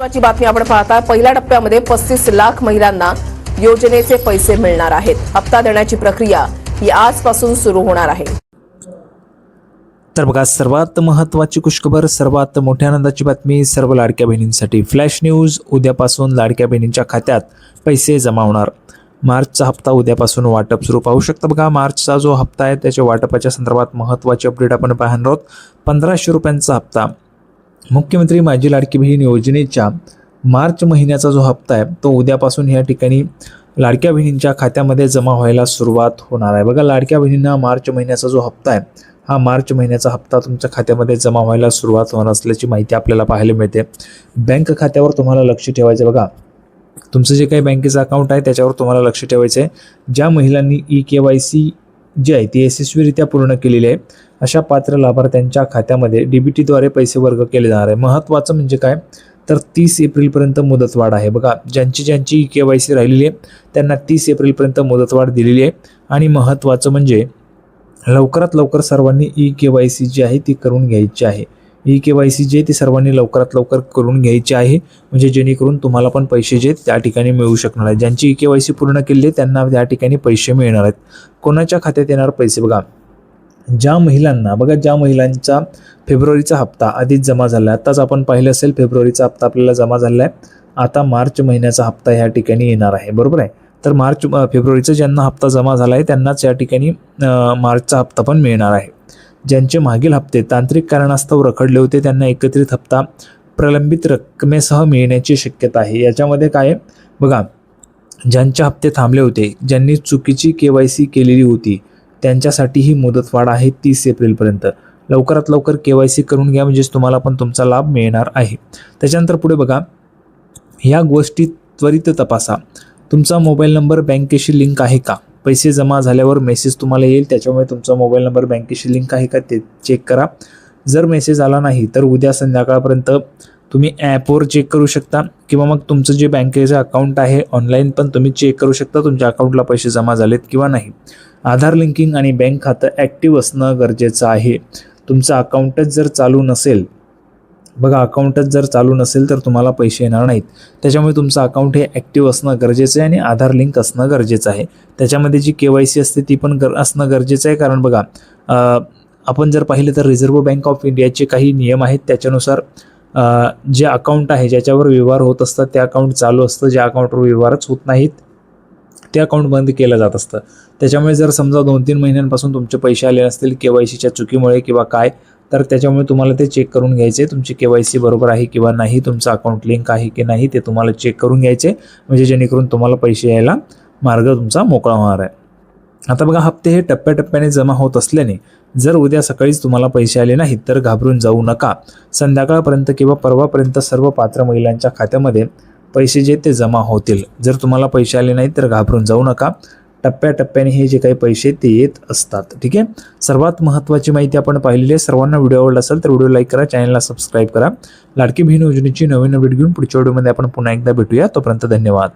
महत्त्वाची बातमी आपण पाहता। पहिल्या टप्प्यामध्ये 35 लाख महिलांना योजनेचे पैसे मिळणार आहेत। हप्ता देण्याची प्रक्रिया ही आजपासून सुरू होणार आहे। तर बघा, सर्वात महत्त्वाची खुशखबर, सर्वात मोठ्या आनंदाची बातमी सर्व लाडक्या बहिणींसाठी। फ्लॅश न्यूज, उद्यापासून लाडक्या बहिणींच्या खात्यात पैसे जमा होणार। मार्चचा हप्ता उद्यापासून वाटप सुरू। पाहू शकता बघा, मार्चचा जो हप्ता आहे त्याच्या वाटपाच्या संदर्भात महत्त्वाची अपडेट आपण पाहणार आहोत। 1500 रुपयांचा हप्ता मुख्यमंत्री माझी लाडकी बहीण योजनेच्या मार्च महिन्याचा जो हप्ता आहे तो उद्यापासून या ठिकाणी लाडक्या बहिणींच्या खात्यामध्ये जमा व्हायला सुरुवात होणार आहे। बघा, लाडक्या बहिणींना मार्च महिन्याचा जो हप्ता आहे हा मार्च महिन्याचा हप्ता तुमच्या खात्यामध्ये जमा व्हायला सुरुवात होणार असल्याची माहिती आपल्याला पाहायला मिळते। बँक खात्यावर तुम्हाला लक्ष ठेवायचं। बघा, तुमचं जे काही बँकेचं अकाउंट आहे त्याच्यावर तुम्हाला लक्ष ठेवायचं आहे। ज्या महिलांनी KYC जी आहे ती यशस्वीरित्या पूर्ण केलेली आहे अशा पात्र लाभार्थ्यांच्या खात्यामध्ये DBTद्वारे पैसे वर्ग केले जाणार आहे। महत्त्वाचं म्हणजे काय तर 30 एप्रिलपर्यंत मुदतवाढ आहे। बघा, ज्यांची KYC राहिलेली आहे त्यांना 30 एप्रिलपर्यंत मुदतवाढ दिलेली आहे। आणि महत्त्वाचं म्हणजे लवकरात लवकर सर्वांनी KYC जी आहे ती करून घ्यायची आहे। KYC जी आहे ती सर्वांनी लवकरात लवकर करून घ्यायची आहे, म्हणजे जेणेकरून तुम्हाला पण पैसे जे त्या ठिकाणी मिळू शकणार आहेत। ज्यांची KYC पूर्ण केली आहे त्यांना त्या ठिकाणी पैसे मिळणार आहेत। कोणाच्या खात्यात येणार पैसे? बघा, ज्या महिलांचा फेब्रुवारीचा हप्ता आधीच जमा झाला आहे, आत्ताच आपण पाहिलं असेल फेब्रुवारीचा हप्ता आपल्याला जमा झाला आहे, आता मार्च महिन्याचा हप्ता ह्या ठिकाणी येणार आहे, बरोबर आहे। तर फेब्रुवारीचा ज्यांना हप्ता जमा झाला आहे त्यांनाच या ठिकाणी मार्चचा हप्ता पण मिळणार आहे। ज्यांचे मागील हप्ते तांत्रिक कारणास्तव रखडले होते त्यांना एकत्रित हप्ता प्रलंबित रकमेसह मिळण्याची शक्यता आहे। याच्यामध्ये काय आहे बघा, ज्यांचे हप्ते थांबले होते, ज्यांनी चुकीची KYC केलेली होती त्यांच्यासाठी ही मुदतवाढ आहे 30 एप्रिलपर्यंत। लवकरात लवकर KYC करून घ्या, म्हणजेच तुम्हाला पण तुमचा लाभ मिळणार आहे। त्याच्यानंतर पुढे बघा, ह्या गोष्टी त्वरित तपासा। तुमचा मोबाईल नंबर बँकेशी लिंक आहे का? पैसे जमा झाल्यावर मेसेज तुम्हाला येईल, त्याच्यामुळे तुमचा मोबाईल नंबर बँकेशी लिंक आहे का ते चेक करा। जर मेसेज आला नाही तर उद्या संध्याकाळपर्यंत तुम्ही ॲपवर चेक करू शकता, किंवा मग तुमचं जे बँकेचं अकाउंट आहे ऑनलाईन पण तुम्ही चेक करू शकता तुमच्या अकाउंटला पैसे जमा झालेत किंवा नाही। आधार लिंकिंग आणि बँक खातं ॲक्टिव्ह असणं गरजेचं आहे। तुमचं अकाउंटच जर चालू नसेल, बघा, अकाउंटच जर चालू नसेल तर तुम्हाला पैसे येणार नाहीत। त्याच्यामुळे तुमचं अकाउंट हे ॲक्टिव्ह असणं गरजेचं आहे आणि आधार लिंक असणं गरजेचं आहे। त्याच्यामध्ये जी KYC असते ती पण असणं गरजेचं आहे, कारण बघा, आपण जर पाहिलं तर रिझर्व्ह बँक ऑफ इंडियाचे काही नियम आहेत, त्याच्यानुसार जे अकाउंट आहे ज्याच्यावर व्यवहार होत असतात ते अकाउंट चालू असतं, ज्या अकाउंटवर व्यवहारच होत नाहीत ते अकाउंट बंद केलं जात असतं। त्याच्यामुळे जर समजा 2-3 महिन्यांपासून तुमचे पैसे आले नसतील KYCच्या चुकीमुळे किंवा काय, तर त्याच्यामुळे तुम्हाला ते चेक करून घ्यायचे तुमची KYC बरोबर आहे किंवा नाही, तुमचं अकाउंट लिंक आहे की नाही ते तुम्हाला चेक करून घ्यायचे, म्हणजे जेणेकरून तुम्हाला पैसे यायला मार्ग तुमचा मोकळा होणार आहे। आता बघा, हप्ते हे टप्प्याटप्प्याने जमा होत असल्याने जर उद्या सकाळीच तुम्हाला पैसे आले नाहीत तर घाबरून जाऊ नका। संध्याकाळपर्यंत किंवा परवापर्यंत सर्व पात्र महिलांच्या खात्यामध्ये पैसे जे ते जमा होतील। जर तुम्हाला पैसे आले नाहीत तर घाबरून जाऊ नका, टप्प्याटप्प्याने हे जे काही पैसे ते येत असतात, ठीक आहे। सर्वात महत्त्वाची माहिती आपण पाहिलेली आहे। सर्वांना व्हिडिओ आवडला असेल तर व्हिडिओ लाईक करा, चॅनलला सबस्क्राईब करा। लाडकी बहीण योजनेची नवीन अपडेट घेऊन पुढच्या व्हिडिओमध्ये आपण पुन्हा एकदा भेटूया, तोपर्यंत धन्यवाद।